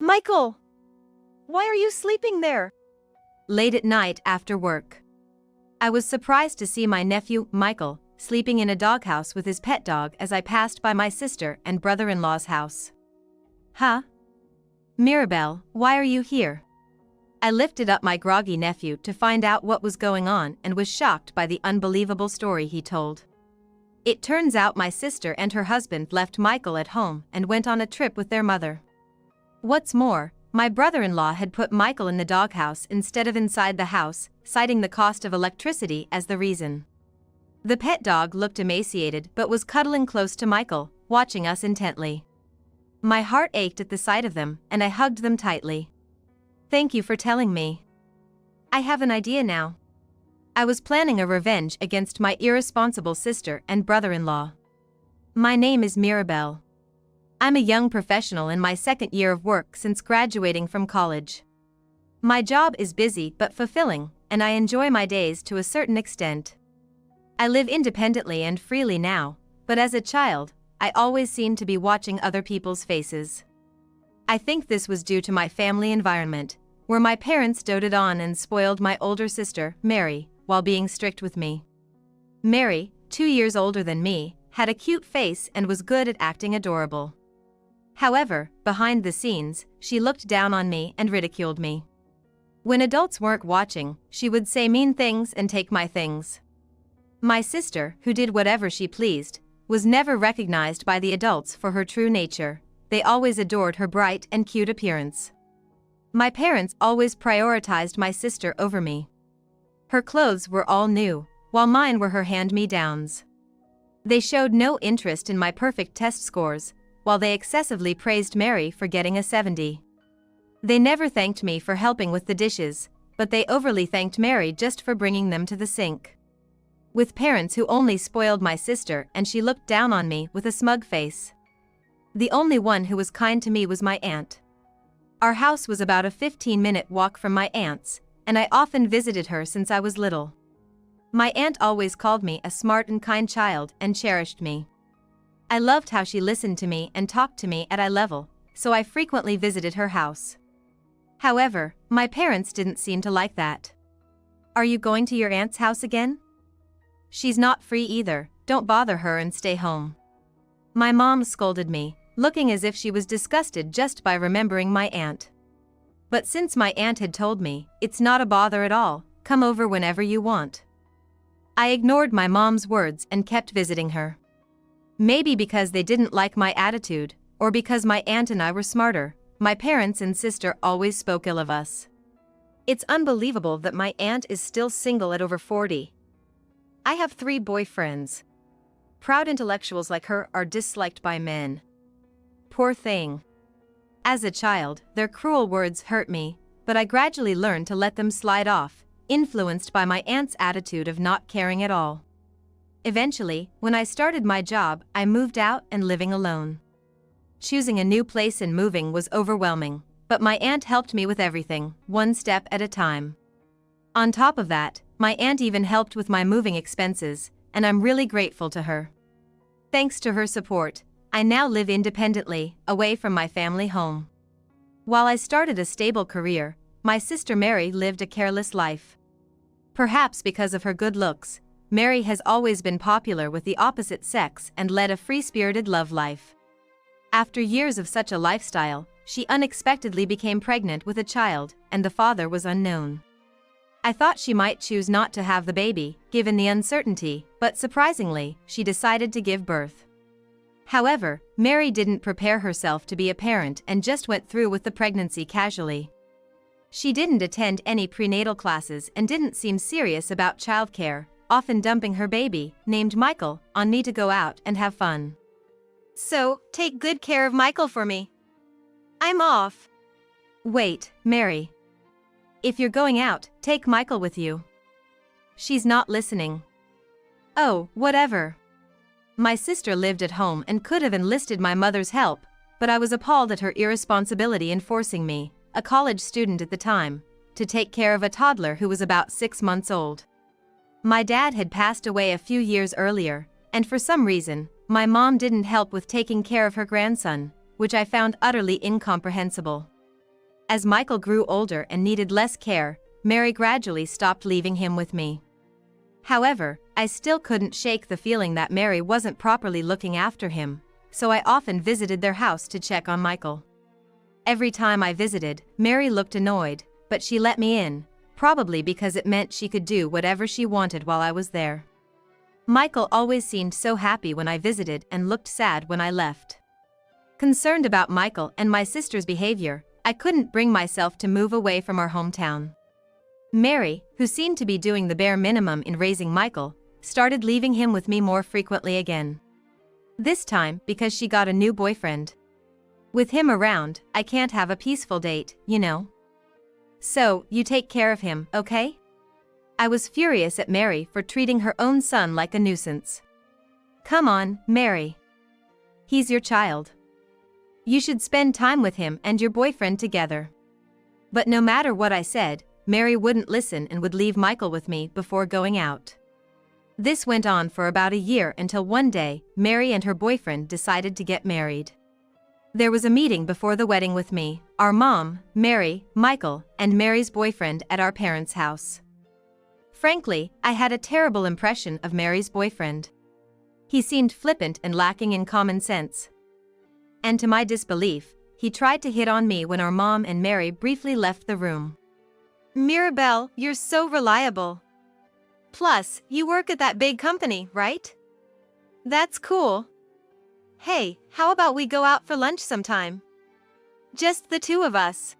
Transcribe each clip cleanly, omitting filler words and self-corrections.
Michael! Why are you sleeping there? Late at night after work. I was surprised to see my nephew, Michael, sleeping in a doghouse with his pet dog as I passed by my sister and brother-in-law's house. Huh? Mirabelle, why are you here? I lifted up my groggy nephew to find out what was going on and was shocked by the unbelievable story he told. It turns out my sister and her husband left Michael at home and went on a trip with their mother. What's more, my brother-in-law had put Michael in the doghouse instead of inside the house, citing the cost of electricity as the reason. The pet dog looked emaciated but was cuddling close to Michael, watching us intently. My heart ached at the sight of them, and I hugged them tightly. Thank you for telling me. I have an idea now. I was planning a revenge against my irresponsible sister and brother-in-law. My name is Mirabelle. I'm a young professional in my second year of work since graduating from college. My job is busy but fulfilling, and I enjoy my days to a certain extent. I live independently and freely now, but as a child, I always seemed to be watching other people's faces. I think this was due to my family environment, where my parents doted on and spoiled my older sister, Mary, while being strict with me. Mary, 2 years older than me, had a cute face and was good at acting adorable. However, behind the scenes, she looked down on me and ridiculed me. When adults weren't watching, she would say mean things and take my things. My sister, who did whatever she pleased, was never recognized by the adults for her true nature. They always adored her bright and cute appearance. My parents always prioritized my sister over me. Her clothes were all new, while mine were her hand-me-downs. They showed no interest in my perfect test scores, while they excessively praised Mary for getting a 70. They never thanked me for helping with the dishes, but they overly thanked Mary just for bringing them to the sink. With parents who only spoiled my sister, and she looked down on me with a smug face. The only one who was kind to me was my aunt. Our house was about a 15-minute walk from my aunt's, and I often visited her since I was little. My aunt always called me a smart and kind child and cherished me. I loved how she listened to me and talked to me at eye level, so I frequently visited her house. However, my parents didn't seem to like that. Are you going to your aunt's house again? She's not free either, don't bother her and stay home. My mom scolded me, looking as if she was disgusted just by remembering my aunt. But since my aunt had told me, it's not a bother at all, come over whenever you want. I ignored my mom's words and kept visiting her. Maybe because they didn't like my attitude, or because my aunt and I were smarter, my parents and sister always spoke ill of us. It's unbelievable that my aunt is still single at over 40. I have 3 boyfriends. Proud intellectuals like her are disliked by men. Poor thing. As a child, their cruel words hurt me, but I gradually learned to let them slide off, influenced by my aunt's attitude of not caring at all. Eventually, when I started my job, I moved out and living alone. Choosing a new place and moving was overwhelming, but my aunt helped me with everything, one step at a time. On top of that, my aunt even helped with my moving expenses, and I'm really grateful to her. Thanks to her support, I now live independently, away from my family home. While I started a stable career, my sister Mary lived a careless life. Perhaps because of her good looks, Mary has always been popular with the opposite sex and led a free-spirited love life. After years of such a lifestyle, she unexpectedly became pregnant with a child, and the father was unknown. I thought she might choose not to have the baby, given the uncertainty, but surprisingly, she decided to give birth. However, Mary didn't prepare herself to be a parent and just went through with the pregnancy casually. She didn't attend any prenatal classes and didn't seem serious about childcare, often dumping her baby, named Michael, on me to go out and have fun. So, take good care of Michael for me. I'm off. Wait, Mary. If you're going out, take Michael with you. She's not listening. Oh, whatever. My sister lived at home and could have enlisted my mother's help, but I was appalled at her irresponsibility in forcing me, a college student at the time, to take care of a toddler who was about 6 months old. My dad had passed away a few years earlier, and for some reason, my mom didn't help with taking care of her grandson, which I found utterly incomprehensible. As Michael grew older and needed less care, Mary gradually stopped leaving him with me. However, I still couldn't shake the feeling that Mary wasn't properly looking after him, so I often visited their house to check on Michael. Every time I visited, Mary looked annoyed, but she let me in, probably because it meant she could do whatever she wanted while I was there. Michael always seemed so happy when I visited and looked sad when I left. Concerned about Michael and my sister's behavior, I couldn't bring myself to move away from our hometown. Mary, who seemed to be doing the bare minimum in raising Michael, started leaving him with me more frequently again. This time because she got a new boyfriend. With him around, I can't have a peaceful date, you know. So, you take care of him, okay? I was furious at Mary for treating her own son like a nuisance. Come on, Mary. He's your child. You should spend time with him and your boyfriend together. But no matter what I said, Mary wouldn't listen and would leave Michael with me before going out. This went on for about a year until one day, Mary and her boyfriend decided to get married. There was a meeting before the wedding with me, our mom, Mary, Michael, and Mary's boyfriend at our parents' house. Frankly, I had a terrible impression of Mary's boyfriend. He seemed flippant and lacking in common sense. And to my disbelief, he tried to hit on me when our mom and Mary briefly left the room. Mirabelle, you're so reliable. Plus, you work at that big company, right? That's cool. Hey, how about we go out for lunch sometime? Just the two of us.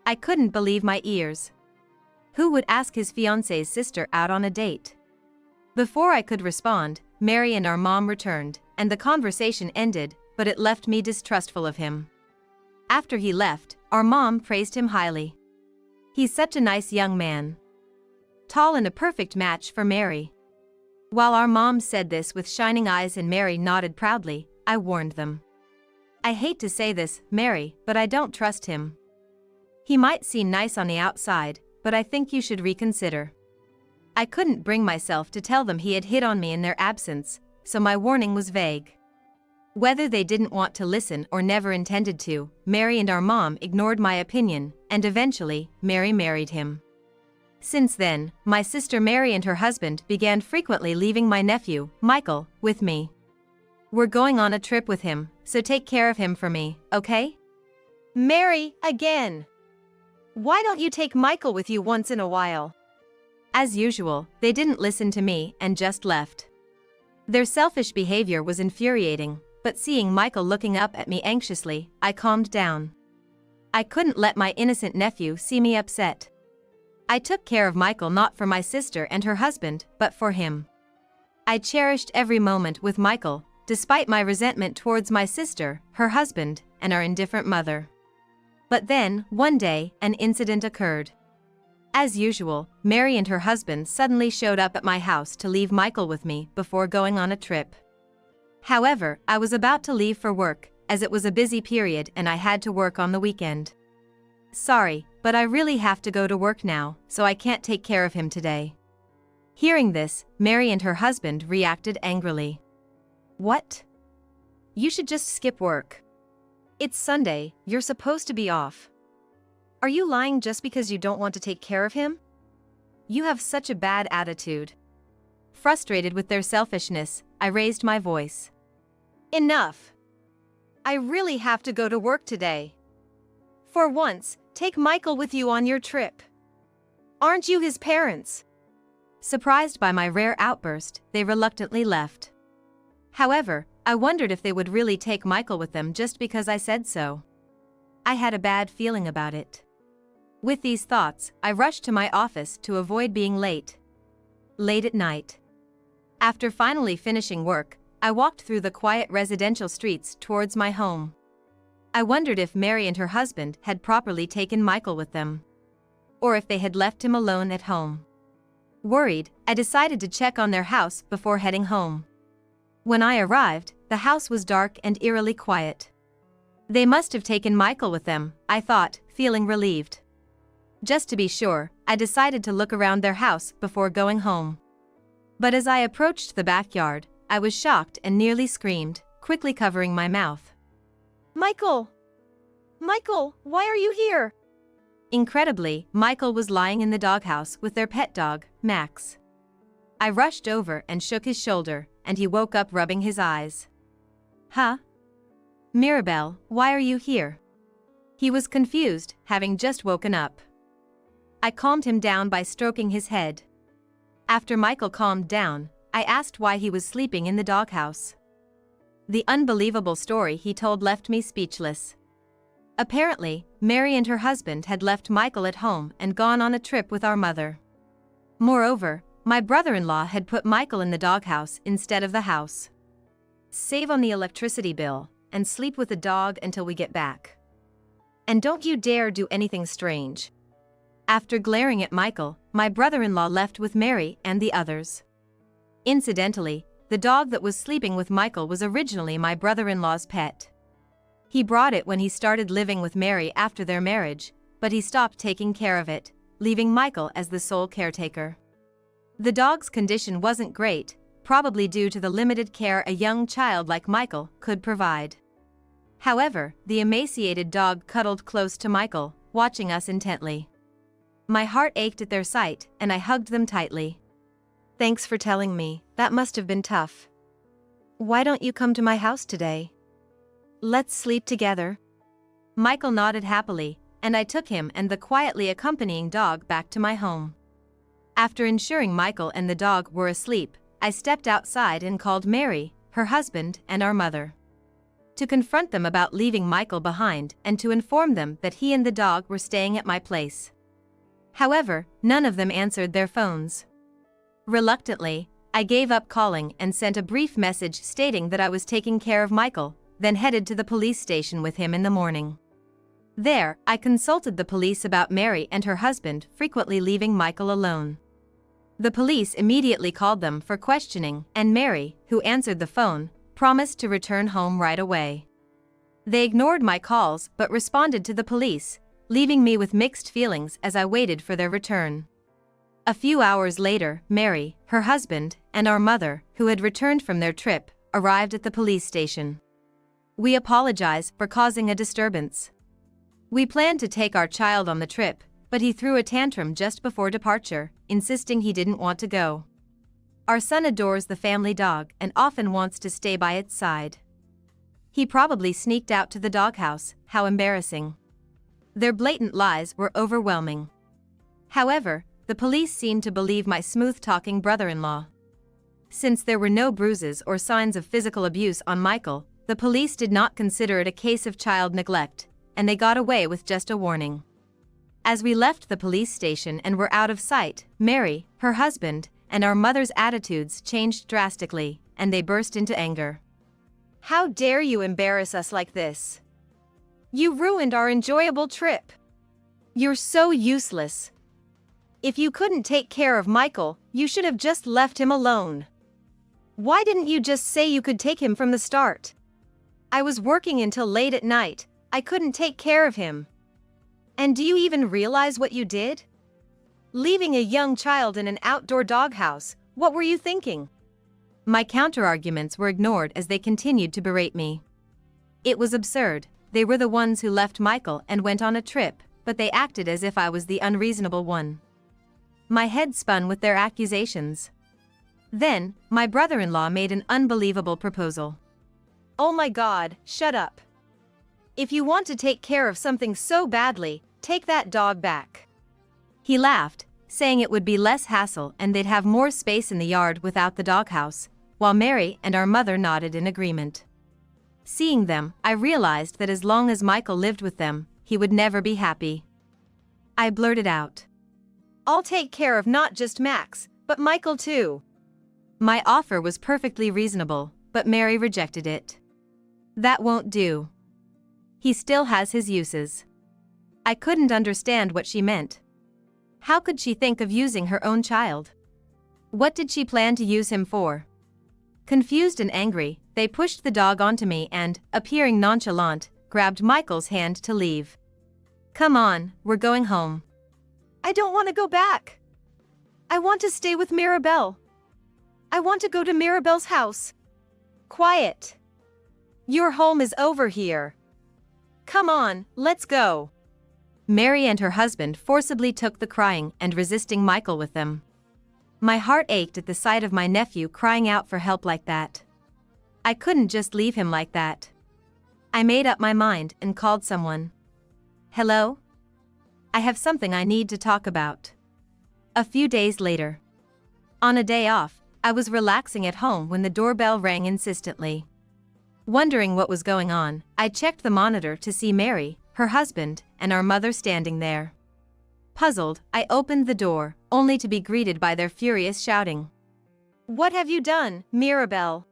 I couldn't believe my ears. Who would ask his fiancée's sister out on a date? Before I could respond, Mary and our mom returned, and the conversation ended, but it left me distrustful of him. After he left, our mom praised him highly. He's such a nice young man. Tall and a perfect match for Mary. While our mom said this with shining eyes and Mary nodded proudly, I warned them. I hate to say this, Mary, but I don't trust him. He might seem nice on the outside, but I think you should reconsider. I couldn't bring myself to tell them he had hit on me in their absence, so my warning was vague. Whether they didn't want to listen or never intended to, Mary and our mom ignored my opinion, and eventually, Mary married him. Since then, my sister Mary and her husband began frequently leaving my nephew, Michael, with me. We're going on a trip with him, so take care of him for me, okay? Mary, again. Why don't you take Michael with you once in a while? As usual, they didn't listen to me and just left. Their selfish behavior was infuriating, but seeing Michael looking up at me anxiously, I calmed down. I couldn't let my innocent nephew see me upset. I took care of Michael not for my sister and her husband, but for him. I cherished every moment with Michael, despite my resentment towards my sister, her husband, and our indifferent mother. But then, one day, an incident occurred. As usual, Mary and her husband suddenly showed up at my house to leave Michael with me before going on a trip. However, I was about to leave for work, as it was a busy period and I had to work on the weekend. Sorry, but I really have to go to work now, so I can't take care of him today. Hearing this, Mary and her husband reacted angrily. What? You should just skip work. It's Sunday, you're supposed to be off. Are you lying just because you don't want to take care of him? You have such a bad attitude. Frustrated with their selfishness, I raised my voice. Enough. I really have to go to work today. For once, take Michael with you on your trip. Aren't you his parents? Surprised by my rare outburst, they reluctantly left. However, I wondered if they would really take Michael with them just because I said so. I had a bad feeling about it. With these thoughts, I rushed to my office to avoid being late. Late at night. After finally finishing work, I walked through the quiet residential streets towards my home. I wondered if Mary and her husband had properly taken Michael with them, or if they had left him alone at home. Worried, I decided to check on their house before heading home. When I arrived, the house was dark and eerily quiet. They must have taken Michael with them, I thought, feeling relieved. Just to be sure, I decided to look around their house before going home. But as I approached the backyard, I was shocked and nearly screamed, quickly covering my mouth. Michael! Michael, why are you here? Incredibly, Michael was lying in the doghouse with their pet dog, Max. I rushed over and shook his shoulder, and he woke up rubbing his eyes. Huh? Mirabelle, why are you here? He was confused, having just woken up. I calmed him down by stroking his head. After Michael calmed down, I asked why he was sleeping in the doghouse. The unbelievable story he told left me speechless. Apparently, Mary and her husband had left Michael at home and gone on a trip with our mother. Moreover, my brother-in-law had put Michael in the doghouse instead of the house. Save on the electricity bill, and sleep with the dog until we get back. And don't you dare do anything strange. After glaring at Michael, my brother-in-law left with Mary and the others. Incidentally, the dog that was sleeping with Michael was originally my brother-in-law's pet. He brought it when he started living with Mary after their marriage, but he stopped taking care of it, leaving Michael as the sole caretaker. The dog's condition wasn't great, probably due to the limited care a young child like Michael could provide. However, the emaciated dog cuddled close to Michael, watching us intently. My heart ached at their sight, and I hugged them tightly. Thanks for telling me, that must have been tough. Why don't you come to my house today? Let's sleep together. Michael nodded happily, and I took him and the quietly accompanying dog back to my home. After ensuring Michael and the dog were asleep, I stepped outside and called Mary, her husband, and our mother. To confront them about leaving Michael behind and to inform them that he and the dog were staying at my place. However, none of them answered their phones. Reluctantly, I gave up calling and sent a brief message stating that I was taking care of Michael, then headed to the police station with him in the morning. There, I consulted the police about Mary and her husband frequently leaving Michael alone. The police immediately called them for questioning, and Mary, who answered the phone, promised to return home right away. They ignored my calls but responded to the police, leaving me with mixed feelings as I waited for their return. A few hours later, Mary, her husband, and our mother, who had returned from their trip, arrived at the police station. We apologize for causing a disturbance. We planned to take our child on the trip, but he threw a tantrum just before departure, insisting he didn't want to go. Our son adores the family dog and often wants to stay by its side. He probably sneaked out to the doghouse, how embarrassing. Their blatant lies were overwhelming. However, the police seemed to believe my smooth-talking brother-in-law. Since there were no bruises or signs of physical abuse on Michael, the police did not consider it a case of child neglect, and they got away with just a warning. As we left the police station and were out of sight, Mary, her husband, and our mother's attitudes changed drastically, and they burst into anger. How dare you embarrass us like this? You ruined our enjoyable trip. You're so useless. If you couldn't take care of Michael, you should have just left him alone. Why didn't you just say you could take him from the start? I was working until late at night, I couldn't take care of him. And do you even realize what you did? Leaving a young child in an outdoor doghouse, what were you thinking? My counterarguments were ignored as they continued to berate me. It was absurd, they were the ones who left Michael and went on a trip, but they acted as if I was the unreasonable one. My head spun with their accusations. Then, my brother-in-law made an unbelievable proposal. Oh my God, shut up. If you want to take care of something so badly, take that dog back. He laughed, saying it would be less hassle and they'd have more space in the yard without the doghouse, while Mary and our mother nodded in agreement. Seeing them, I realized that as long as Michael lived with them, he would never be happy. I blurted out, I'll take care of not just Max, but Michael too. My offer was perfectly reasonable, but Mary rejected it. That won't do. He still has his uses. I couldn't understand what she meant. How could she think of using her own child? What did she plan to use him for? Confused and angry, they pushed the dog onto me and, appearing nonchalant, grabbed Michael's hand to leave. Come on, we're going home. I don't want to go back. I want to stay with Mirabelle. I want to go to Mirabelle's house. Quiet. Your home is over here. Come on, let's go. Mary and her husband forcibly took the crying and resisting Michael with them. My heart ached at the sight of my nephew crying out for help like that. I couldn't just leave him like that. I made up my mind and called someone. Hello? I have something I need to talk about. A few days later. On a day off, I was relaxing at home when the doorbell rang insistently. Wondering what was going on, I checked the monitor to see Mary, her husband, and our mother standing there. Puzzled, I opened the door, only to be greeted by their furious shouting. What have you done, Mirabelle?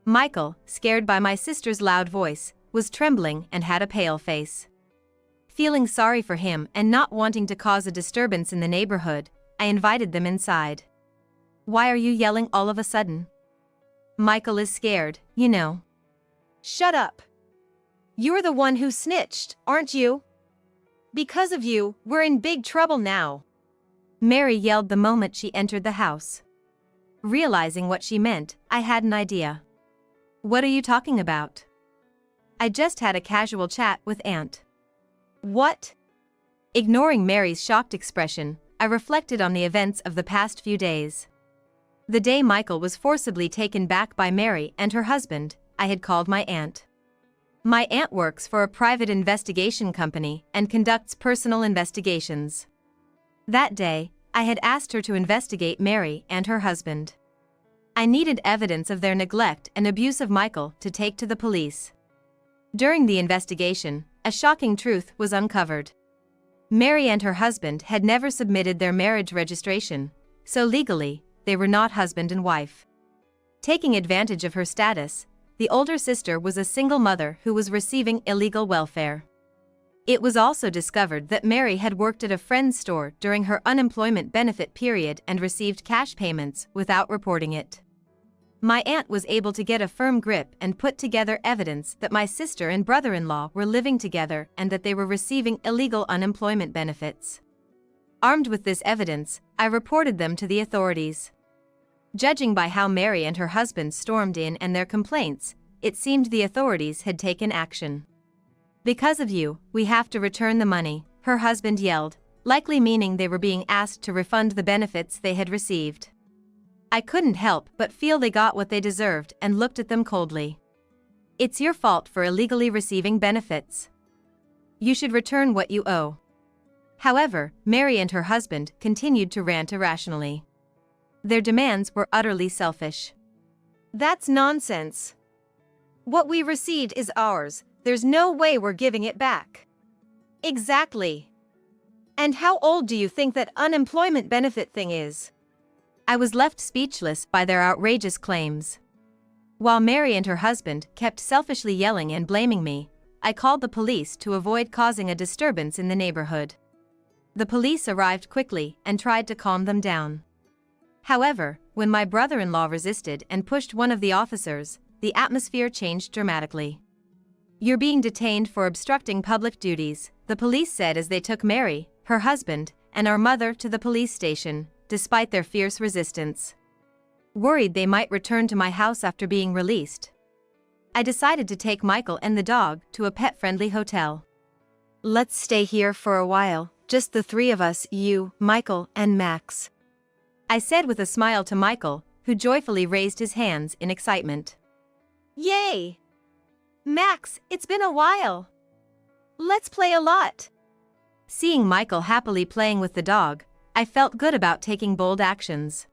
Michael, scared by my sister's loud voice, was trembling and had a pale face. Feeling sorry for him and not wanting to cause a disturbance in the neighborhood, I invited them inside. Why are you yelling all of a sudden? Michael is scared, you know. Shut up. You're the one who snitched, aren't you? Because of you, we're in big trouble now. Mary yelled the moment she entered the house. Realizing what she meant, I had an idea. What are you talking about? I just had a casual chat with Aunt. What? Ignoring Mary's shocked expression, I reflected on the events of the past few days. The day Michael was forcibly taken back by Mary and her husband, I had called my aunt. My aunt works for a private investigation company and conducts personal investigations. That day, I had asked her to investigate Mary and her husband. I needed evidence of their neglect and abuse of Michael to take to the police. During the investigation, a shocking truth was uncovered. Mary and her husband had never submitted their marriage registration, so legally, they were not husband and wife. Taking advantage of her status, the older sister was a single mother who was receiving illegal welfare. It was also discovered that Mary had worked at a friend's store during her unemployment benefit period and received cash payments without reporting it. My aunt was able to get a firm grip and put together evidence that my sister and brother-in-law were living together and that they were receiving illegal unemployment benefits. Armed with this evidence, I reported them to the authorities. Judging by how Mary and her husband stormed in and their complaints, it seemed the authorities had taken action. Because of you, we have to return the money, her husband yelled, likely meaning they were being asked to refund the benefits they had received. I couldn't help but feel they got what they deserved and looked at them coldly. It's your fault for illegally receiving benefits. You should return what you owe. However, Mary and her husband continued to rant irrationally. Their demands were utterly selfish. That's nonsense. What we received is ours, there's no way we're giving it back. Exactly. And how old do you think that unemployment benefit thing is? I was left speechless by their outrageous claims. While Mary and her husband kept selfishly yelling and blaming me, I called the police to avoid causing a disturbance in the neighborhood. The police arrived quickly and tried to calm them down. However, when my brother-in-law resisted and pushed one of the officers, the atmosphere changed dramatically. You're being detained for obstructing public duties, the police said as they took Mary, her husband, and our mother to the police station, despite their fierce resistance. Worried they might return to my house after being released, I decided to take Michael and the dog to a pet-friendly hotel. Let's stay here for a while, just the three of us, you, Michael, and Max. I said with a smile to Michael, who joyfully raised his hands in excitement. Yay! Max, it's been a while. Let's play a lot. Seeing Michael happily playing with the dog, I felt good about taking bold actions.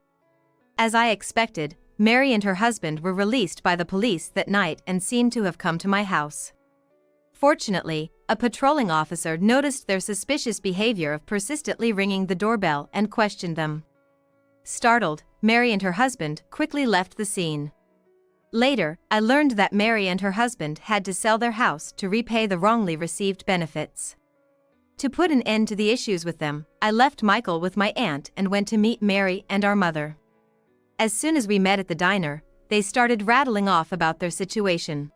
As I expected, Mary and her husband were released by the police that night and seemed to have come to my house. Fortunately, a patrolling officer noticed their suspicious behavior of persistently ringing the doorbell and questioned them. Startled, Mary and her husband quickly left the scene. Later, I learned that Mary and her husband had to sell their house to repay the wrongly received benefits. To put an end to the issues with them, I left Michael with my aunt and went to meet Mary and our mother. As soon as we met at the diner, they started rattling off about their situation.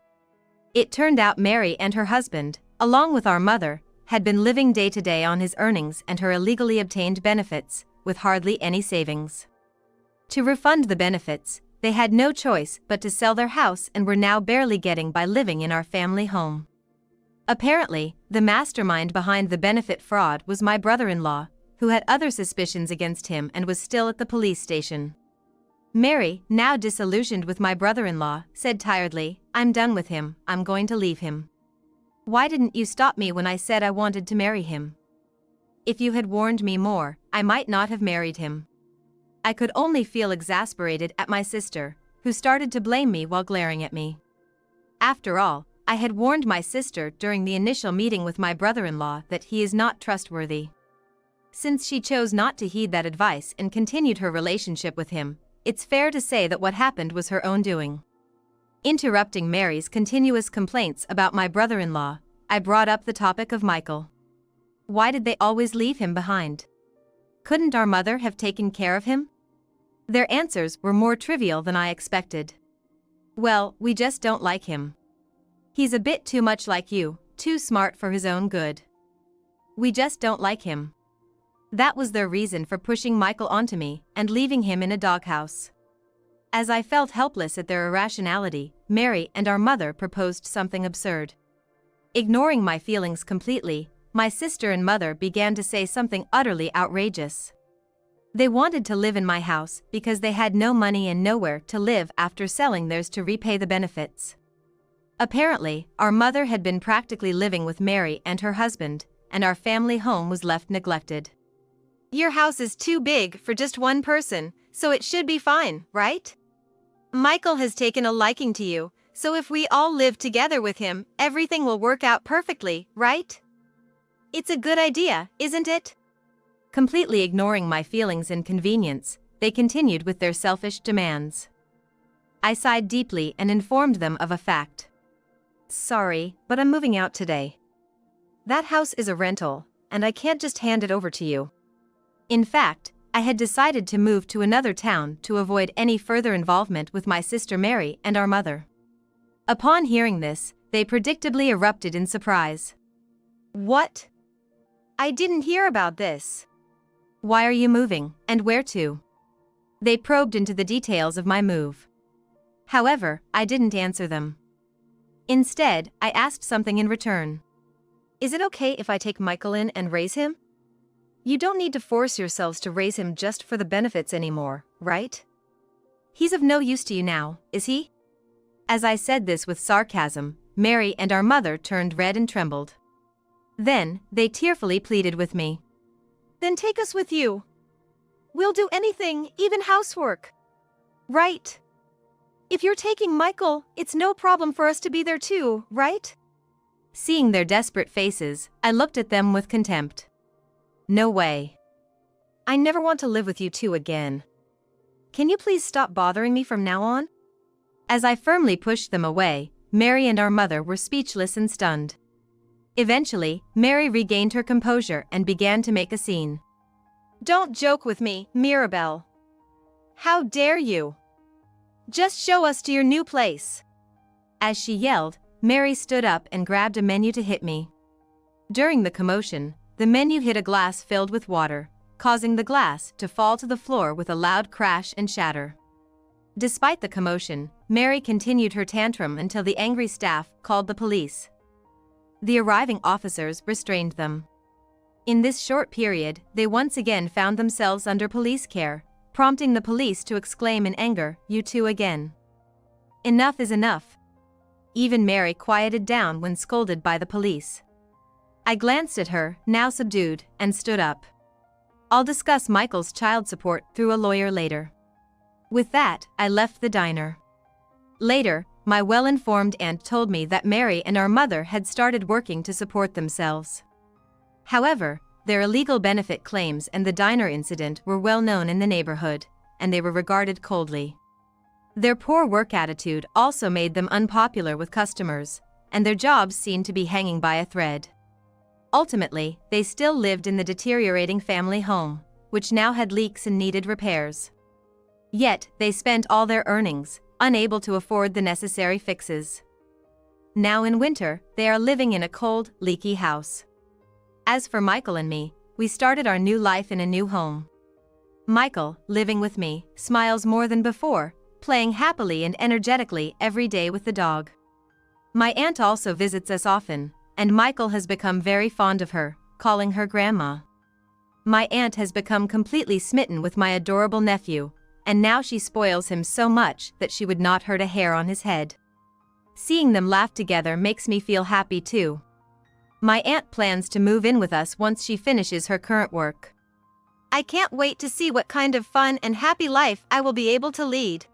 It turned out Mary and her husband, along with our mother, had been living day to day on his earnings and her illegally obtained benefits, with hardly any savings. To refund the benefits, they had no choice but to sell their house and were now barely getting by living in our family home. Apparently, the mastermind behind the benefit fraud was my brother-in-law, who had other suspicions against him and was still at the police station. Mary, now disillusioned with my brother-in-law, said tiredly, "I'm done with him, I'm going to leave him." "Why didn't you stop me when I said I wanted to marry him? If you had warned me more, I might not have married him." I could only feel exasperated at my sister, who started to blame me while glaring at me. After all, I had warned my sister during the initial meeting with my brother-in-law that he is not trustworthy. Since she chose not to heed that advice and continued her relationship with him, it's fair to say that what happened was her own doing. Interrupting Mary's continuous complaints about my brother-in-law, I brought up the topic of Michael. Why did they always leave him behind? Couldn't our mother have taken care of him? Their answers were more trivial than I expected. "Well, we just don't like him. He's a bit too much like you, too smart for his own good. We just don't like him." That was their reason for pushing Michael onto me and leaving him in a doghouse. As I felt helpless at their irrationality, Mary and our mother proposed something absurd. Ignoring my feelings completely, my sister and mother began to say something utterly outrageous. They wanted to live in my house because they had no money and nowhere to live after selling theirs to repay the benefits. Apparently, our mother had been practically living with Mary and her husband, and our family home was left neglected. Your house is too big for just one person, so it should be fine, right? Michael has taken a liking to you, so if we all live together with him, everything will work out perfectly, right? It's a good idea, isn't it? Completely ignoring my feelings and convenience, they continued with their selfish demands. I sighed deeply and informed them of a fact. "Sorry, but I'm moving out today. That house is a rental, and I can't just hand it over to you." In fact, I had decided to move to another town to avoid any further involvement with my sister Mary and our mother. Upon hearing this, they predictably erupted in surprise. "What? I didn't hear about this." "Why are you moving, and where to?" They probed into the details of my move. However, I didn't answer them. Instead, I asked something in return. "Is it okay if I take Michael in and raise him? You don't need to force yourselves to raise him just for the benefits anymore, right? He's of no use to you now, is he?" As I said this with sarcasm, Mary and our mother turned red and trembled. Then, they tearfully pleaded with me. "Then take us with you. We'll do anything, even housework. Right? If you're taking Michael, it's no problem for us to be there too, right?" Seeing their desperate faces, I looked at them with contempt. "No way. I never want to live with you two again. Can you please stop bothering me from now on?" As I firmly pushed them away, Mary and our mother were speechless and stunned. Eventually, Mary regained her composure and began to make a scene. "Don't joke with me, Mirabelle. How dare you? Just show us to your new place." As she yelled, Mary stood up and grabbed a menu to hit me. During the commotion, the menu hit a glass filled with water, causing the glass to fall to the floor with a loud crash and shatter. Despite the commotion, Mary continued her tantrum until the angry staff called the police. The arriving officers restrained them. In this short period, they once again found themselves under police care, prompting the police to exclaim in anger, "You two again. Enough is enough." Even Mary quieted down when scolded by the police. I glanced at her, now subdued, and stood up. "I'll discuss Michael's child support through a lawyer later." With that, I left the diner. Later, my well-informed aunt told me that Mary and our mother had started working to support themselves. However, their illegal benefit claims and the diner incident were well known in the neighborhood, and they were regarded coldly. Their poor work attitude also made them unpopular with customers, and their jobs seemed to be hanging by a thread. Ultimately, they still lived in the deteriorating family home, which now had leaks and needed repairs. Yet, they spent all their earnings, unable to afford the necessary fixes. Now in winter, they are living in a cold, leaky house. As for Michael and me, we started our new life in a new home. Michael, living with me, smiles more than before, playing happily and energetically every day with the dog. My aunt also visits us often, and Michael has become very fond of her, calling her grandma. My aunt has become completely smitten with my adorable nephew, and now she spoils him so much that she would not hurt a hair on his head. Seeing them laugh together makes me feel happy too. My aunt plans to move in with us once she finishes her current work. I can't wait to see what kind of fun and happy life I will be able to lead.